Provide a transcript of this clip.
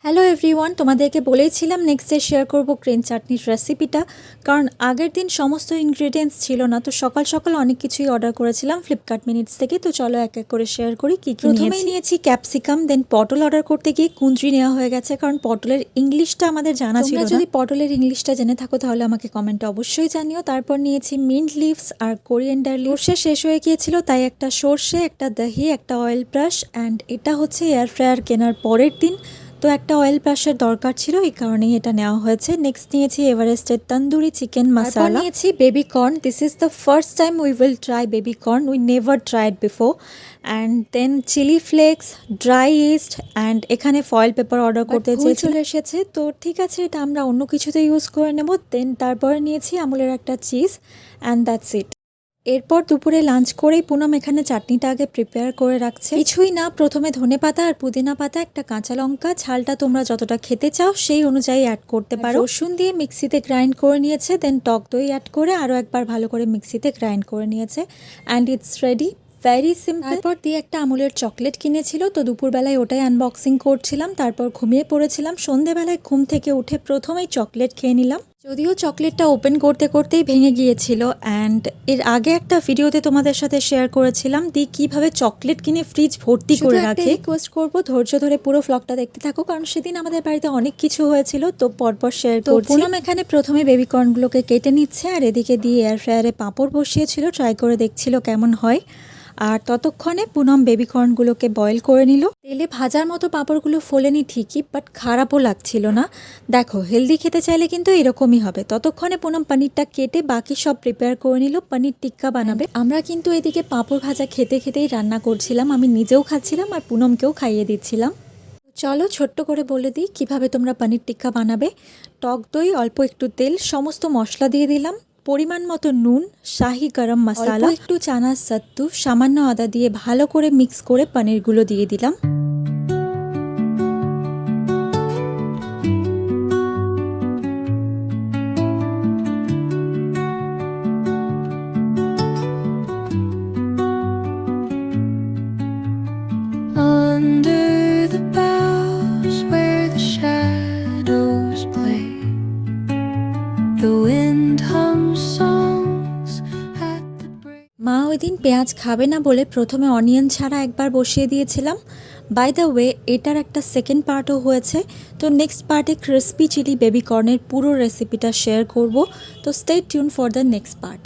Hello everyone, তোমাদেরকে বলেইছিলাম next day share করব green চাটনির রেসিপিটা, কারণ আগের দিন সমস্ত ইনগ্রিডিয়েন্টস ছিল না। তো সকাল সকাল অনেক কিছুই অর্ডার করেছিলাম ফ্লিপকার্ট মিনিটস থেকে। তো চলো এক এক করে শেয়ার করি কী কী প্রথমেই নিয়েছি ক্যাপসিকাম, দেন পটল অর্ডার করতে গিয়ে কুঁদরি নেওয়া হয়ে গেছে, কারণ পটলের ইংলিশটা আমাদের জানা ছিল না। যদি পটলের ইংলিশটা জেনে থাকো তাহলে আমাকে কমেন্টে অবশ্যই জানিও। তারপর নিয়েছি মিন্ট লিভস আর কোরিয়েন্ডার লিভস। সর্ষে শেষ হয়ে গিয়েছিল, তাই একটা সর্ষে, একটা দহি, একটা অয়েল ব্রাশ, অ্যান্ড এটা হচ্ছে এয়ার ফ্রায়ার কেনার পরের দিন, তো একটা অয়েল ব্রাশের দরকার ছিল, এই কারণেই এটা নেওয়া হয়েছে। নেক্সট নিয়েছি এভারেস্টের তন্দুরি চিকেন মশলা, নিয়েছি baby corn. This is the first time we will try baby corn, we never tried before. And then chilli flakes, dry yeast, and এখানে ফয়েল পেপার অর্ডার করতে চলে এসেছে। তো ঠিক আছে, এটা আমরা অন্য কিছুতে ইউজ করে নেব। দেন তারপরে নিয়েছি আমুলের একটা চিজ, অ্যান্ড দ্যাটস ইট। এরপর দুপুরে লাঞ্চ করেই পুনম এখানে চাটনিটা আগে প্রিপেয়ার করে রাখছে। কিছুই না, প্রথমে ধনেপাতা আর পুদিনা পাতা, একটা কাঁচা লঙ্কা, ঝালটা তোমরা যতটা খেতে চাও সেই অনুযায়ী অ্যাড করতে পারো। রসুন দিয়ে মিক্সিতে গ্রাইন্ড করে নিয়েছে, দেন টক দই অ্যাড করে আরও একবার ভালো করে মিক্সিতে গ্রাইন্ড করে নিয়েছে, and it's ready, very simple. তারপর দিয়ে একটা আমুলের চকলেট কিনেছিল, তো দুপুরবেলায় ওটাই আনবক্সিং করছিলাম। তারপর ঘুমিয়ে পড়েছিলাম। সন্ধেবেলায় ঘুম থেকে উঠে প্রথমেই চকলেট খেয়ে নিলাম, যদিও চকলেটটা ওপেন করতে করতেই ভেঙে গিয়েছিল। অ্যান্ড এর আগে একটা ভিডিওতে তোমাদের সাথে শেয়ার করেছিলাম কিভাবে চকলেট কিনে ফ্রিজ ভর্তি করে রাখে। রিকোয়েস্ট করবো ধৈর্য ধরে পুরো ব্লগটা দেখতে থাকো, কারণ সেদিন আমাদের বাড়িতে অনেক কিছু হয়েছিল, তো পরপর শেয়ার করছি। পুনম এখানে প্রথমে বেবি কর্নগুলোকে কেটে নিচ্ছে, আর এদিকে দিয়ে এয়ার ফ্রায়ারে পাঁপড় বসিয়েছিল, ট্রাই করে দেখছিল কেমন হয়। আর ততক্ষণে পুনম বেবি কর্নগুলোকে বয়েল করে নিল। তেলে ভাজার মতো পাঁপড়গুলো ফোলেনি ঠিকই, বাট খারাপও লাগছিল না। দেখো, হেলদি খেতে চাইলে কিন্তু এরকমই হবে। ততক্ষণে পুনম পনিরটা কেটে বাকি সব প্রিপেয়ার করে নিল, পনির টিক্কা বানাবে। আমরা কিন্তু এদিকে পাঁপড় ভাজা খেতে খেতেই রান্না করছিলাম, আমি নিজেও খাচ্ছিলাম আর পুনমকেও খাইয়ে দিচ্ছিলাম। চলো ছোট্ট করে বলে দিই কিভাবে তোমরা পনির টিক্কা বানাবে। টক দই, অল্প একটু তেল, সমস্ত মশলা দিয়ে দিলাম, পরিমাণ মতো নুন, শাহি গরম মশলা, একটু চানা সত্তু, সামান্য আদা দিয়ে ভালো করে মিক্স করে পনিরগুলো দিয়ে দিলাম। মা ওই দিন পেঁয়াজ খাবে না বলে প্রথমে অনিয়ন ছাড়া একবার বসিয়ে দিয়েছিলাম। বাই দ্য ওয়ে, এটার একটা সেকেন্ড পার্টও হয়েছে। তো নেক্সট পার্টে ক্রিসপি চিলি বেবি কর্নের পুরো রেসিপিটা শেয়ার করব। তো stay tune for the next part.